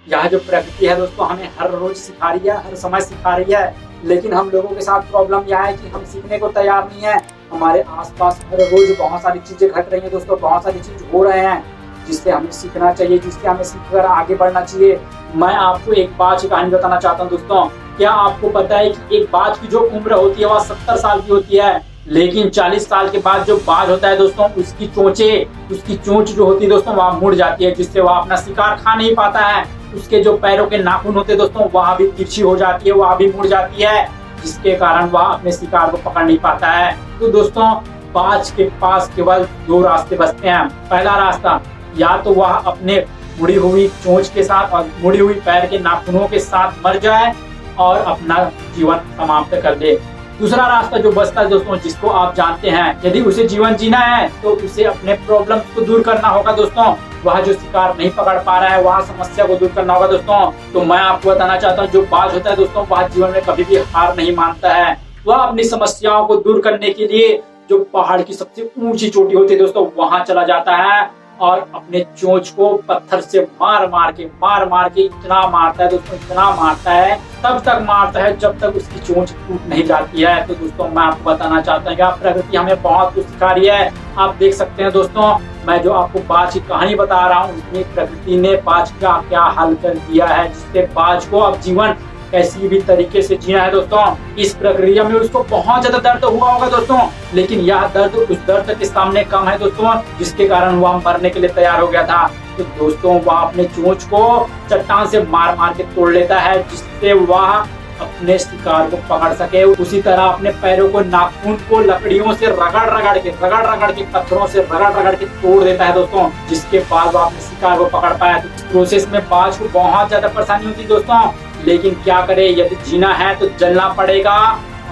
यह जो प्रकृति है दोस्तों हमें हर रोज सिखा रही है, हर समय सिखा रही है, लेकिन हम लोगों के साथ प्रॉब्लम यह है कि हम सीखने को तैयार नहीं है। हमारे आसपास हर रोज बहुत सारी चीजें घट रही हैं दोस्तों, बहुत सारी चीज हो रहे हैं जिससे हमें सीखना चाहिए, जिससे हमें सीखकर आगे बढ़ना चाहिए। मैं आपको एक बात की कहानी बताना चाहता हूँ दोस्तों। क्या आपको पता है कि एक बाज की जो उम्र होती है वह 70 साल की होती है, लेकिन 40 साल के बाद जो बाज होता है दोस्तों उसकी चोंच जो होती है दोस्तों वह मुड़ जाती है, जिससे वह अपना शिकार खा नहीं पाता है। उसके जो पैरों के नाखून होते हैं दोस्तों वह भी तिरछी हो जाती है, वह भी मुड़ जाती है, जिसके कारण वह अपने शिकार को पकड़ नहीं पाता है। तो दोस्तों बाज के पास केवल दो रास्ते बचते हैं। पहला रास्ता, या तो वह अपने मुड़ी हुई चोंच के साथ और मुड़ी हुई पैर के नाखूनों के साथ मर जाए और अपना जीवन समाप्त कर दे। दूसरा रास्ता जो बचता है दोस्तों, जिसको आप जानते हैं, यदि उसे जीवन जीना है तो उसे अपने प्रॉब्लम्स को दूर करना होगा दोस्तों। वह जो शिकार नहीं पकड़ पा रहा है वह समस्या को दूर करना होगा दोस्तों। तो मैं आपको बताना चाहता हूँ, जो बाज होता है दोस्तों वह जीवन में कभी भी हार नहीं मानता है। वह अपनी समस्याओं को दूर करने के लिए जो पहाड़ की सबसे ऊंची चोटी होती है दोस्तों वहां चला जाता है और अपने चोंच को पत्थर से मार मार के इतना मारता है दोस्तों, इतना मारता है, तब तक मारता है जब तक उसकी चोंच टूट नहीं जाती है। तो दोस्तों मैं आपको बताना चाहता हूँ कि प्रकृति हमें बहुत कुछ सिखा रही है। आप देख सकते हैं दोस्तों, मैं जो आपको बाज की कहानी बता रहा हूँ उसमें प्रकृति ने बाज का क्या हल कर दिया है, जिससे बाज को अब जीवन कैसी भी तरीके से जीना है दोस्तों। इस प्रक्रिया में उसको बहुत ज्यादा दर्द हुआ होगा दोस्तों, लेकिन यह दर्द उस दर्द के सामने कम है दोस्तों, जिसके कारण वह मरने के लिए तैयार हो गया था। तो दोस्तों वह अपने चोंच को चट्टान से मार मार के तोड़ लेता है, जिससे वह अपने शिकार को पकड़ सके। उसी तरह अपने पैरों को, नाखून को लकड़ियों से रगड़ के पत्थरों से रगड़ के तोड़ देता है दोस्तों, जिसके बाद वो अपने शिकार को पकड़ पाया। तो इस प्रोसेस में बाज को बहुत ज्यादा परेशानी होती है दोस्तों, लेकिन क्या करे, यदि जीना है तो जलना पड़ेगा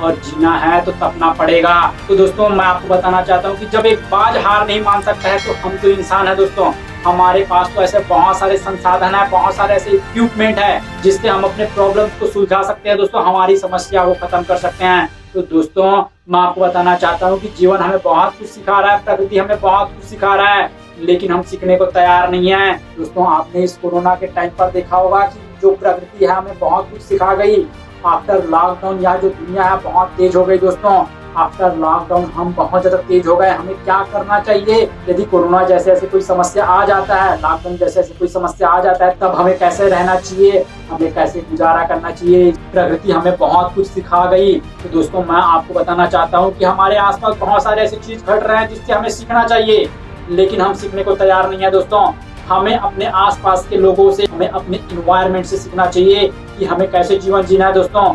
और जीना है तो तपना पड़ेगा। तो दोस्तों मैं आपको बताना चाहता हूँ कि जब एक बाज हार नहीं मान सकता है तो हम तो इंसान है दोस्तों। हमारे पास तो ऐसे बहुत सारे संसाधन है, बहुत सारे ऐसे इक्विपमेंट है जिससे हम अपने प्रॉब्लम्स को सुलझा सकते हैं दोस्तों, हमारी समस्या को खत्म कर सकते हैं। तो दोस्तों मैं आपको बताना चाहता हूँ कि जीवन हमें बहुत कुछ सिखा रहा है, प्रकृति हमें बहुत कुछ सिखा रहा है, लेकिन हम सीखने को तैयार नहीं है। दोस्तों आपने इस कोरोना के टाइम पर देखा होगा कि जो प्रकृति है हमें बहुत कुछ सिखा गई। आफ्टर लॉकडाउन यह जो दुनिया है बहुत तेज हो गई दोस्तों। आफ्टर लॉकडाउन हम बहुत ज्यादा तेज हो गए। हमें क्या करना चाहिए, यदि कोरोना जैसे ऐसे कोई समस्या आ जाता है, लॉकडाउन जैसे ऐसे कोई समस्या आ जाता है, तब हमें कैसे रहना चाहिए, हमें कैसे गुजारा करना चाहिए। प्रकृति हमें बहुत कुछ सिखा गई। तो दोस्तों मैं आपको बताना चाहता हूँ कि हमारे आसपास बहुत सारे ऐसे चीज घट रहे हैं जिससे हमें सीखना चाहिए, लेकिन हम सीखने को तैयार नहीं है दोस्तों। हमें अपने आसपास के लोगों से, हमें अपने इन्वायरमेंट से सीखना चाहिए कि हमें कैसे जीवन जीना है दोस्तों।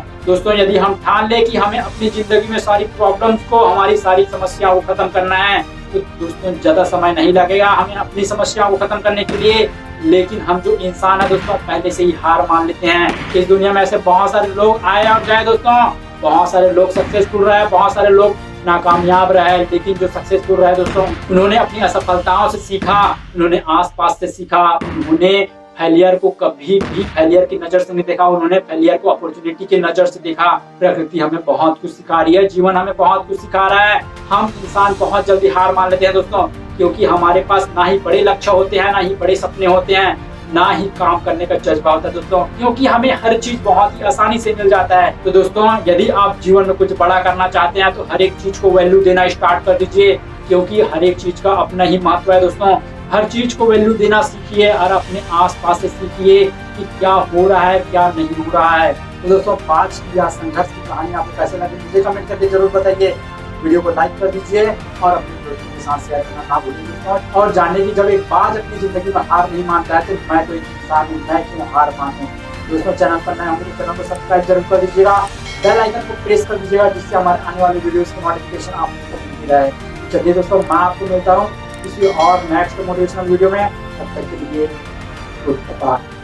यदि हम ठान ले कि हमें अपनी जिंदगी में सारी प्रॉब्लम्स को, हमारी सारी समस्याओं को खत्म करना है, तो दोस्तों ज्यादा समय नहीं लगेगा हमें अपनी समस्याओं को खत्म करने के लिए। लेकिन हम जो इंसान है दोस्तों पहले से ही हार मान लेते हैं। इस दुनिया में ऐसे बहुत सारे लोग आए और गए दोस्तों, बहुत सारे लोग सक्सेसफुल रहे, बहुत सारे लोग नाकामयाब रहे, लेकिन जो सक्सेसफुल रहे दोस्तों उन्होंने अपनी असफलताओं से सीखा, उन्होंने आसपास से सीखा, उन्होंने फेलियर को कभी भी फेलियर की नजर से नहीं देखा, उन्होंने फेलियर को अपॉर्चुनिटी की नजर से देखा। प्रकृति हमें बहुत कुछ सिखा रही है, जीवन हमें बहुत कुछ सिखा रहा है। हम इंसान बहुत जल्दी हार मान लेते हैं दोस्तों, क्योंकि हमारे पास ना ही बड़े लक्ष्य होते हैं, ना ही बड़े सपने होते हैं, ना ही काम करने का जज्बा होता है दोस्तों, क्योंकि हमें हर चीज बहुत ही आसानी से मिल जाता है। तो दोस्तों यदि आप जीवन में कुछ बड़ा करना चाहते हैं तो हर एक चीज को वैल्यू देना स्टार्ट कर दीजिए, क्योंकि हर एक चीज का अपना ही महत्व है दोस्तों। हर चीज को वैल्यू देना सीखिए और अपने आसपास से सीखिए कि क्या हो रहा है, क्या नहीं हो रहा है। तो दोस्तों आज की यह संघर्ष की कहानी आपको कैसे लगी मुझे कमेंट करके जरूर बताइए। वीडियो को लाइक कर दीजिए और अपने दोस्तों के साथ शेयर करना ना भूलिए। और जानने की जब एक बाज अपनी जिंदगी में हार नहीं मानता है तो मैं तो एक इंसान हूँ, मैं क्यों हार मानूं। दोस्तों चैनल पर नए होंगे तो चैनल को सब्सक्राइब जरूर कर दीजिएगा, बेल आइकन को प्रेस कर दीजिएगा, जिससे हमारे आने वाले वीडियोस की नोटिफिकेशन आपको मिलती रहे। चलिए दोस्तों मैं आपको मिलता हूँ किसी और नेक्स्ट मोटिवेशनल वीडियो में, तब तक के लिए गुड बाय।